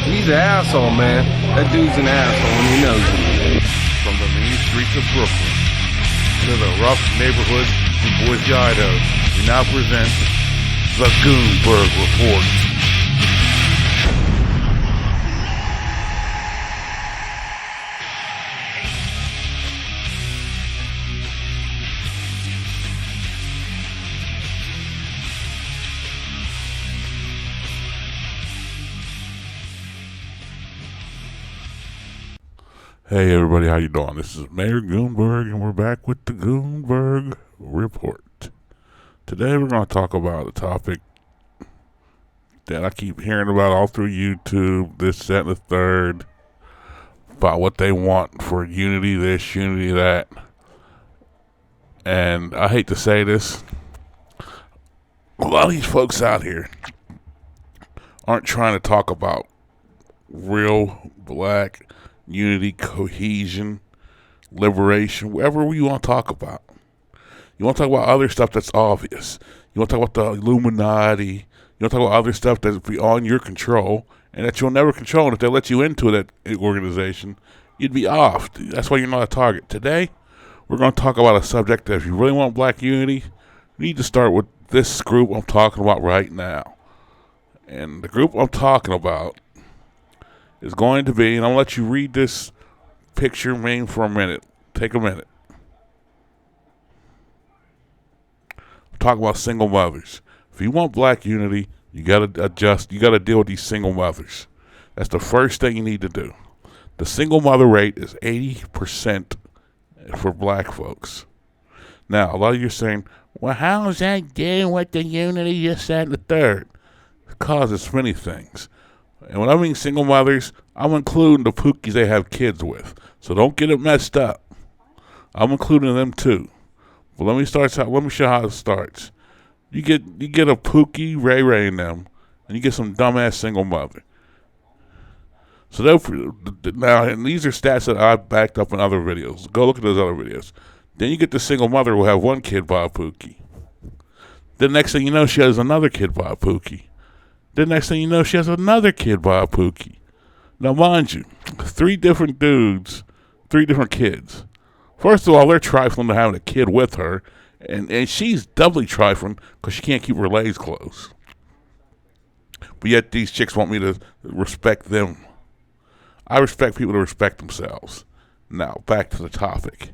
He's an asshole, man. That dude's an asshole and he knows it. From the mean streets of Brooklyn to the rough neighborhoods in Boise, Idaho, we now present the Goonberg Report. Hey everybody, how you doing? This is Mayor Goonberg, and we're back with the Goonberg Report. Today we're going to talk about a topic that I keep hearing about all through YouTube, this, that, and the third, about what they want for unity this, unity that. And I hate to say this, a lot of these folks out here aren't trying to talk about real black unity, cohesion, liberation, whatever you want to talk about. You want to talk about other stuff that's obvious. You want to talk about the Illuminati. You want to talk about other stuff that's beyond your control and that you'll never control. And if they let you into that organization, you'd be off. That's why you're not a target. Today, we're going to talk about a subject that if you really want black unity, you need to start with this group I'm talking about right now. And the group I'm talking about is going to be, and I'll let you read this picture main for a minute. Take a minute. Talk about single mothers. If you want black unity, you got to adjust. You got to deal with these single mothers. That's the first thing you need to do. The single mother rate is 80% for black folks. Now, a lot of you are saying, well, how is that dealing with the unity, this, that, and the third? Because it's many things. And when I mean single mothers, I'm including the pookies they have kids with. So don't get it messed up. I'm including them too. But let me show you how it starts. You get a Pookie, Ray Ray in them, and you get some dumbass single mother. So now, and these are stats that I backed up in other videos. Go look at those other videos. Then you get the single mother who will have one kid by a Pookie. The next thing you know, she has another kid by a Pookie. The next thing you know, she has another kid by a Pookie. Now, mind you, 3 different dudes, 3 different kids. First of all, they're trifling to having a kid with her, and she's doubly trifling because she can't keep her legs closed. But yet these chicks want me to respect them. I respect people to respect themselves. Now, back to the topic.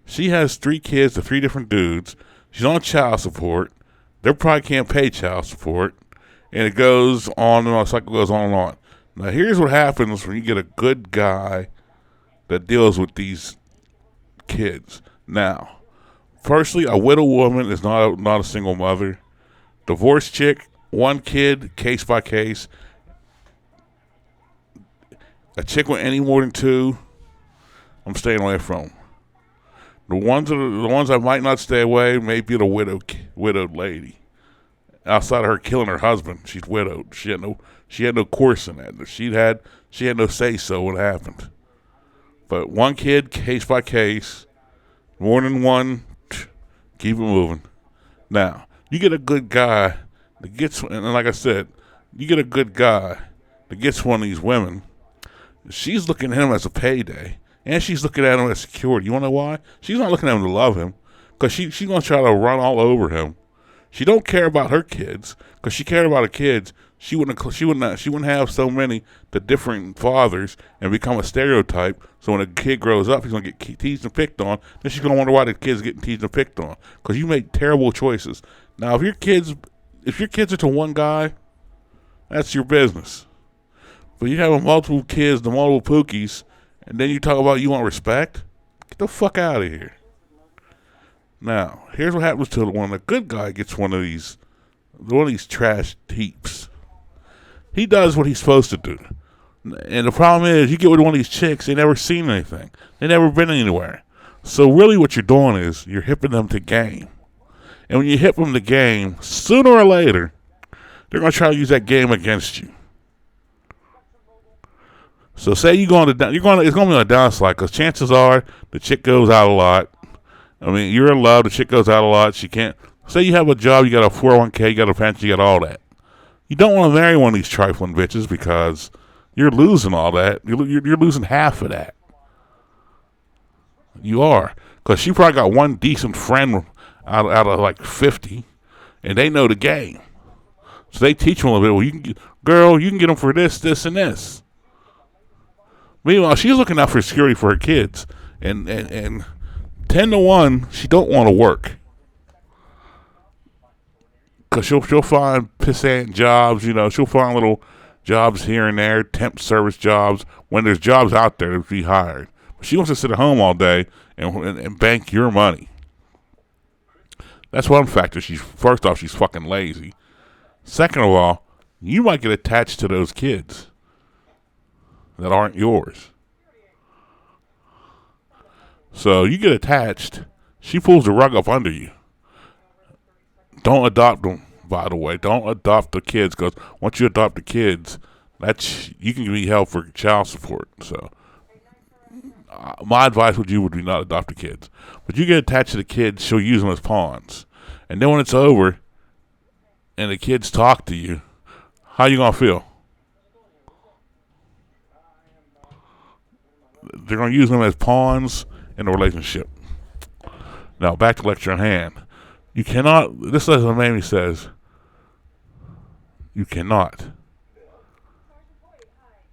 She has 3 kids to 3 different dudes. She's on child support. They probably can't pay child support. And it goes on and on, the cycle goes on and on. Now, here's what happens when you get a good guy that deals with these kids. Now, firstly, a widow woman is not a single mother. Divorced chick, 1 kid, case by case. A chick with any more than 2, I'm staying away from. The ones I might not stay away may be the widowed lady. Outside of her killing her husband, she's widowed. She had no course in that. She had no say so what happened. But 1 kid, case by case, more than 1, keep it moving. Now, you get a good guy that gets, and like I said, you get a good guy that gets one of these women. She's looking at him as a payday, and she's looking at him as security. You want to know why? She's not looking at him to love him, because she's going to try to run all over him. She don't care about her kids, because she cared about her kids. She wouldn't have so many the different fathers and become a stereotype. So when a kid grows up, he's gonna get teased and picked on. Then she's gonna wonder why the kid's getting teased and picked on, because you make terrible choices. Now, if your kids are to one guy, that's your business. But you have multiple kids, the multiple pookies, and then you talk about you want respect. Get the fuck out of here. Now, here's what happens to when a good guy gets one of these trash heaps. He does what he's supposed to do. And the problem is, you get with one of these chicks, they never seen anything. They never been anywhere. So really what you're doing is, you're hipping them to game. And when you hip them to game, sooner or later, they're going to try to use that game against you. So say it's going to be on a downslide, because chances are the chick goes out a lot. I mean, you're in love, the chick goes out a lot, she can't. Say you have a job, you got a 401k, you got a pension, you got all that. You don't want to marry one of these trifling bitches because you're losing all that. You're losing half of that. You are. Because she probably got one decent friend out of like 50, and they know the game. So they teach them a little bit. Well, you can get them for this, this, and this. Meanwhile, she's looking out for security for her kids. And 10 to 1, she don't want to work. Because she'll find pissant jobs, she'll find little jobs here and there, temp service jobs, when there's jobs out there to be hired. But she wants to sit at home all day and bank your money. That's one factor. First off, she's fucking lazy. Second of all, you might get attached to those kids that aren't yours. So you get attached, she pulls the rug up under you. Don't adopt them, by the way. Don't adopt the kids, because once you adopt the kids, you can be held for child support. So my advice would be not adopt the kids. But you get attached to the kids, she'll use them as pawns. And then when it's over and the kids talk to you, how you going to feel? They're going to use them as pawns in the relationship. Now, back to lecture in hand. You cannot, this is what Mamie says, you cannot.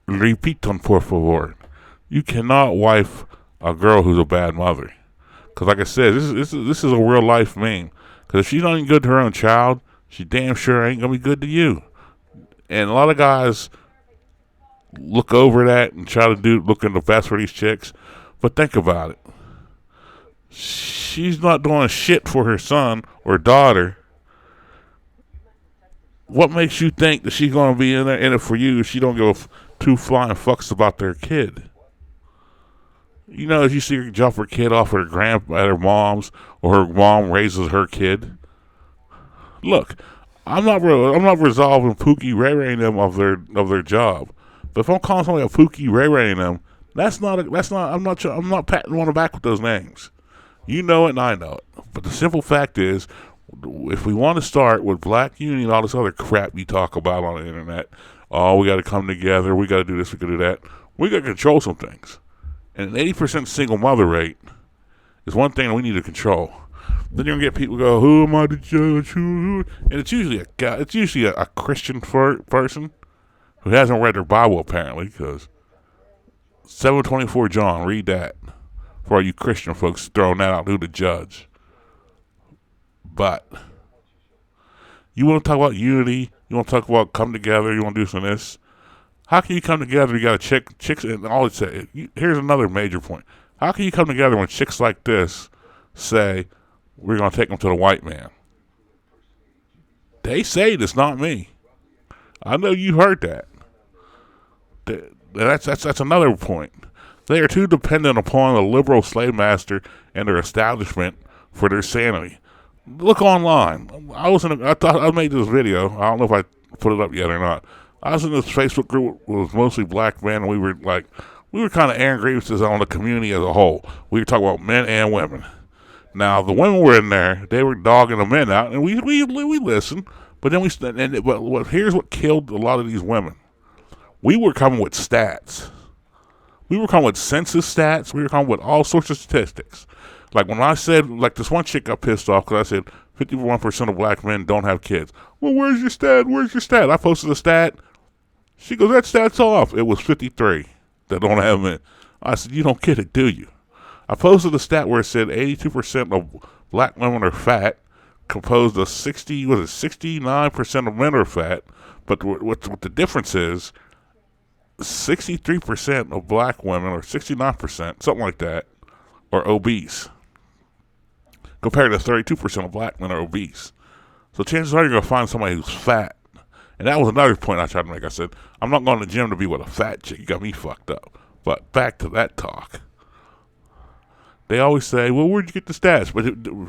Repito, por favor. You cannot wife a girl who's a bad mother. Because like I said, this is a real life meme. Because if she's not even good to her own child, she damn sure ain't going to be good to you. And a lot of guys look over that and try to look in the best for these chicks. But think about it. She's not doing shit for her son or daughter. What makes you think that she's going to be in it for you if she don't give two flying fucks about their kid? If you see her jump her kid off at her mom's, or her mom raises her kid. Look, I'm not resolving Pookie Ray Ray them of their job. But if I'm calling somebody a Pookie Ray Ray them, I'm not patting on the back with those names. You know it and I know it. But the simple fact is, if we want to start with black unity and all this other crap you talk about on the internet, we got to come together, we got to do this, we got to do that, we got to control some things. And an 80% single mother rate is one thing that we need to control. Then you're going to get people go, who am I to judge? And it's usually a guy, it's usually a Christian person who hasn't read their Bible apparently, because 724 John, read that. For all you Christian folks throwing that out, who to judge. But you want to talk about unity, you want to talk about come together, you want to do some of this. How can you come together? You got to chicks, and all it said. Here's another major point. How can you come together when chicks like this say, we're going to take them to the white man? They say it, it's not me. I know you heard that. That's another point. They are too dependent upon the liberal slave master and their establishment for their sanity. Look online. I thought I made this video. I don't know if I put it up yet or not. I was in this Facebook group with mostly black men, and we were kind of airing grievances on the community as a whole. We were talking about men and women. Now the women were in there; they were dogging the men out, and we listened. But then but here's what killed a lot of these women. We were coming with stats. We were coming with census stats. We were coming with all sorts of statistics. Like when I said, like this one chick got pissed off because I said 51% of black men don't have kids. Well, where's your stat? Where's your stat? I posted a stat. She goes, that stat's off. It was 53 that don't have men. I said, you don't get it, do you? I posted a stat where it said 82% of black women are fat, composed of 69% of men are fat. But what the difference is, 63% of black women, or 69%, something like that, are obese, compared to 32% of black men are obese. So chances are you're going to find somebody who's fat. And that was another point I tried to make. I said, I'm not going to the gym to be with a fat chick. You got me fucked up. But back to that talk. They always say, well, where'd you get the stats? But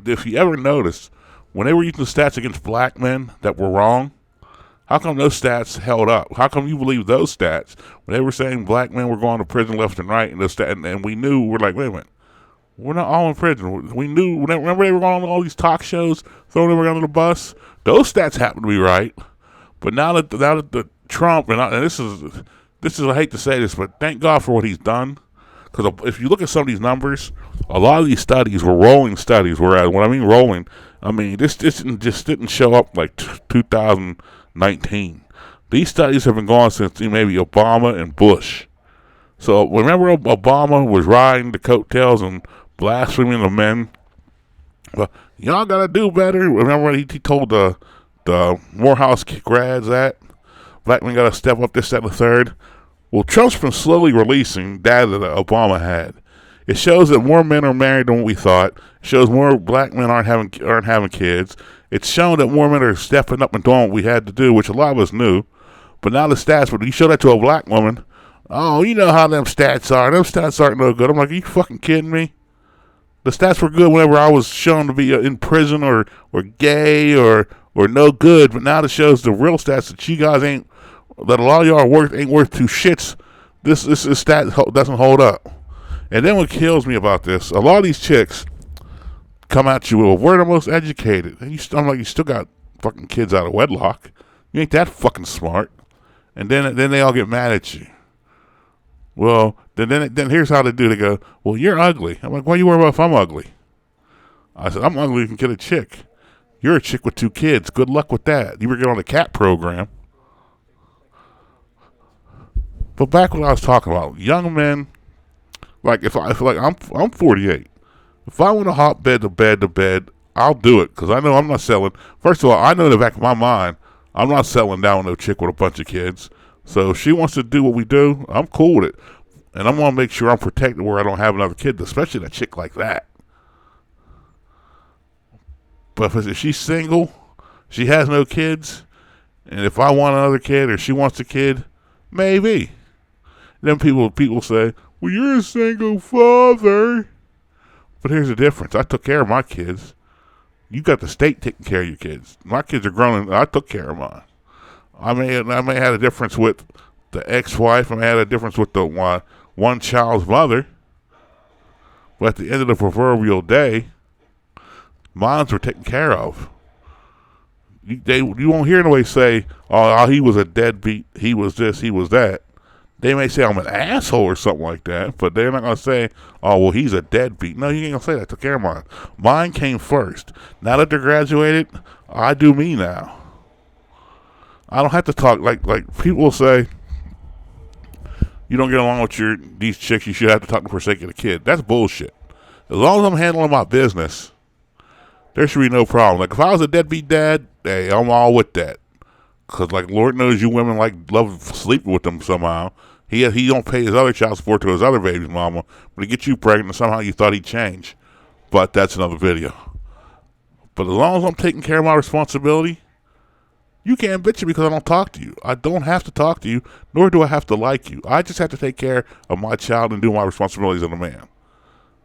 if you ever notice, when they were using the stats against black men that were wrong, how come those stats held up? How come you believe those stats when they were saying black men were going to prison left and right, and we knew, we're like, wait a minute, we're not all in prison. We knew, remember they were going on all these talk shows, throwing them under the bus? Those stats happen to be right. But now that the Trump, and this I hate to say this, but thank God for what he's done. Because if you look at some of these numbers, a lot of these studies were rolling studies. Whereas when I mean rolling, I mean this just didn't show up like 2019. These studies have been going since maybe Obama and Bush. So remember Obama was riding the coattails and blaspheming the men. Well, y'all gotta do better. Remember when he told the Morehouse grads that black men gotta step up this, that, and the third. Well, Trump's been slowly releasing data that Obama had. It shows that more men are married than what we thought. It shows more black men aren't having kids. It's shown that more men are stepping up and doing what we had to do, which a lot of us knew. But now the stats, when you show that to a black woman, oh, you know how them stats are. Them stats aren't no good. I'm like, are you fucking kidding me? The stats were good whenever I was shown to be in prison or gay or no good, but now it shows the real stats that you guys ain't, that a lot of y'all ain't worth two shits. This stat doesn't hold up. And then what kills me about this, a lot of these chicks come at you with, we're the most educated. And I'm like, you still got fucking kids out of wedlock. You ain't that fucking smart. And then they all get mad at you. Well, then here's how they do. They go, well, you're ugly. I'm like, why you worry about if I'm ugly? I said, I'm ugly, you can get a chick. You're a chick with 2 kids. Good luck with that. You were getting on the CAT program. But back when I was talking about young men, like if I'm 48. If I want to hop bed to bed, I'll do it because I know I'm not selling. First of all, I know in the back of my mind, I'm not settling down with no chick with a bunch of kids. So if she wants to do what we do, I'm cool with it. And I'm going to make sure I'm protected where I don't have another kid, especially a chick like that. But if she's single, she has no kids, and if I want another kid or she wants a kid, maybe. Then people say, well, you're a single father. But here's the difference. I took care of my kids. You got the state taking care of your kids. My kids are grown, and I took care of mine. I may have a difference with the ex-wife. I may have a difference with the one child's mother. But at the end of the proverbial day, mines were taken care of. You won't hear nobody say, oh, he was a deadbeat, he was this, he was that. They may say I'm an asshole or something like that, but they're not going to say, oh, well, he's a deadbeat. No, you ain't going to say that. I took care of mine. Mine came first. Now that they're graduated, I do me now. I don't have to talk, like people will say, you don't get along with these chicks, you should have to talk to for the sake of the kid. That's bullshit. As long as I'm handling my business, there should be no problem. Like, if I was a deadbeat dad, hey, I'm all with that. Because, like, Lord knows you women love sleeping with them somehow. He don't pay his other child support to his other baby's mama, but he gets you pregnant and somehow you thought he'd change. But that's another video. But as long as I'm taking care of my responsibility, you can't bitch me because I don't talk to you. I don't have to talk to you, nor do I have to like you. I just have to take care of my child and do my responsibilities as a man.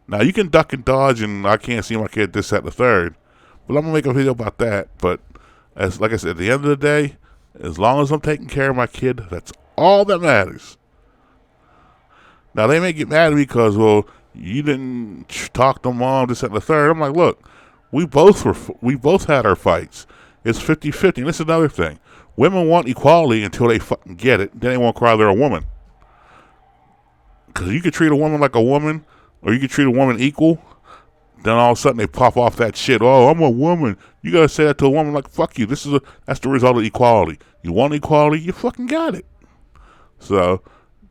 Now, you can duck and dodge and I can't see my kid this, that, and the third. But I'm going to make a video about that. But, like I said, at the end of the day, as long as I'm taking care of my kid, that's all that matters. Now, they may get mad at me because, well, you didn't talk to mom, this, that, and the third. I'm like, look, we both had our fights. It's 50-50. And this is another thing. Women want equality until they fucking get it. Then they won't cry they're a woman. Because you could treat a woman like a woman, or you could treat a woman equal. Then all of a sudden they pop off that shit. Oh, I'm a woman. You gotta say that to a woman like, fuck you. That's the result of equality. You want equality, you fucking got it. So,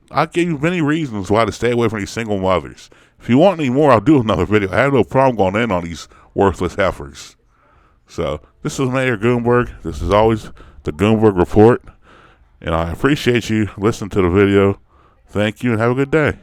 I gave you many reasons why to stay away from these single mothers. If you want any more, I'll do another video. I have no problem going in on these worthless heifers. So, this is Mayor Goonberg. This is always the Goonberg Report. And I appreciate you listening to the video. Thank you and have a good day.